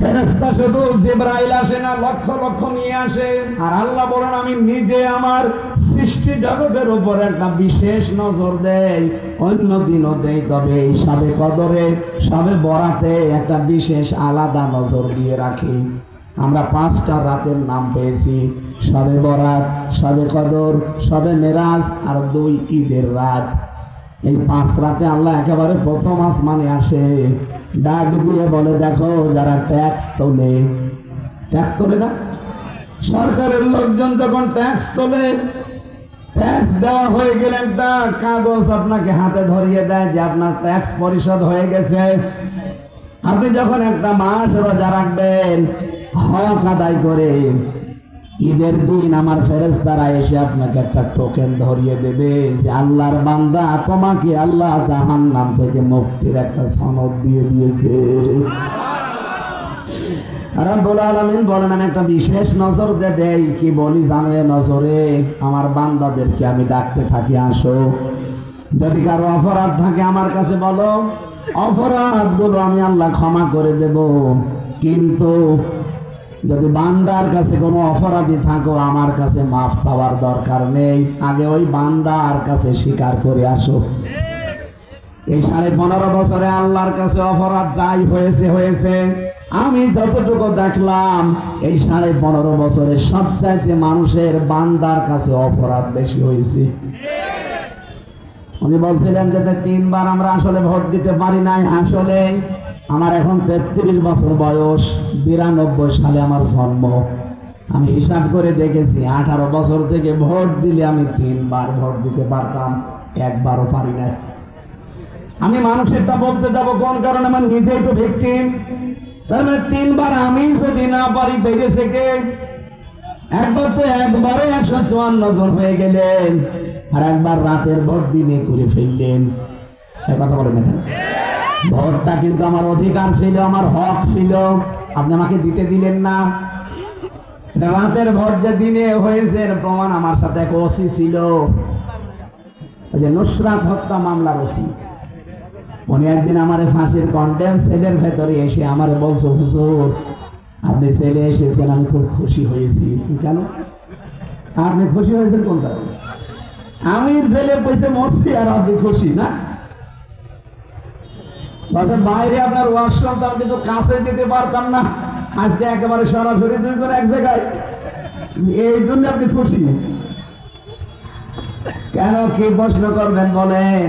ফেরেশতা শুধু জিবরাইল আসে না, লক্ষ লক্ষ নিয়ে আসে। আর আল্লাহ বলেন আমি নিজে আমার সৃষ্টি জগতের উপর একটা বিশেষ নজর দেই, অন্য দিনও দেই, তবে এই শবে কদরে, শবে বরাতে একটা বিশেষ আলাদা নজর দিয়ে রাখি। আমরা 5টা রাতের নাম পেয়েছি, শবে বরাত, শবে কদর, শবে মেরাজ আর 2 ঈদের রাত। এই 5 রাতে আল্লাহ একেবারে প্রথম আসমানে আসে, ডাক দিয়ে বলে দেখো যারা ট্যাক্স তোলে না, সরকারের লোকজন যখন ট্যাক্স তোলে, ট্যাক্স দেওয়া হয়ে গেলে একটা কাগজ আপনাকে হাতে ধরিয়ে দেয় যে আপনার ট্যাক্স পরিশোধ হয়ে গেছে। আপনি যখন একটা মাস রোজা রাখবেন, হক আদায় করে, ঈদের দিন আমার ফেরেশতারা এসে আপনাকে একটা টোকেন ধরিয়ে দেবে যে আল্লাহর বান্দা, তোমাকে আল্লাহ জাহান্নাম থেকে মুক্তির একটা সনদ দিয়ে দিয়েছে। রব্বুল আলামিন বলেন আমি একটা বিশেষ নজর দেই, কি বলি জানো? নজরে আমার বান্দাদেরকে আমি ডাকতে থাকি, আসো। যদি কারো অপরাধ থাকে আমার কাছে বলো, অপরাধগুলো আমি আল্লাহ ক্ষমা করে দেব। কিন্তু যদি বান্দার কাছে কোনো অপরাধী থাকো, আমার কাছে মাফ চাওয়ার দরকার নেই, আগে ওই বান্দার কাছে স্বীকার করে আসো। এই 15.5 বছরে আল্লাহর কাছে অপরাধ যাই হয়েছে, আমি যতটুকু দেখলাম এই 15.5 বছরে সবচাইতে মানুষের বান্দার কাছে অপরাধ বেশি হয়েছে। উনি বলছিলেন যে 3 বার আমরা আসলে ভোট দিতে পারি নাই। আসলে আমার এখন 33 বছর বয়স, 92 সালে আমার জন্ম। আমি হিসাব করে দেখেছি 18 বছর থেকে ভোট দিলে আমি 3 বার ভোট দিতে পারতাম, একবারও পারি না। আমি মানুষেরটা বলতে যাব কোন কারণে? আমার নিজেই তো ভিকটিম। তাহলে 3 বার আমি যদি না পারি, পেয়েছে কে? একবার তো একবারে 154 জন হয়ে গেলেন, আর একবার রাতের ভোট দিনে করে ফেললেন। কথা বলেন এখানে। ভোটটা কিন্তু আমার অধিকার ছিল, আমার হক ছিল, আপনি আমাকে দিতে দিলেন না। রাতের ভোট যে দিনে হয়েছে প্রমাণ আমার সাথে এক ওসি ছিল, ওই যে নুসরাত হত্যা মামলার ওসি। উনি একদিন আমার ফাঁসির কন্ডেম সেলের ভেতরে এসে আমার বলছো, হুজুর আপনি সেলে এসেছেন, আমি খুব খুশি হয়েছি। কেন আপনি খুশি হয়েছেন কোন কারণে? আমি জেলে পয়সা মরছি আর আপনি খুশি না? বাইরে আপনার ওয়াশরুম তো আমি কিন্তু কাছে যেতে পারতাম না, আজকে একেবারে সরাসরি 2 জন এক জায়গায়, এই জন্য আপনি খুশি। কেন কি প্রশ্ন করবেন বলেন?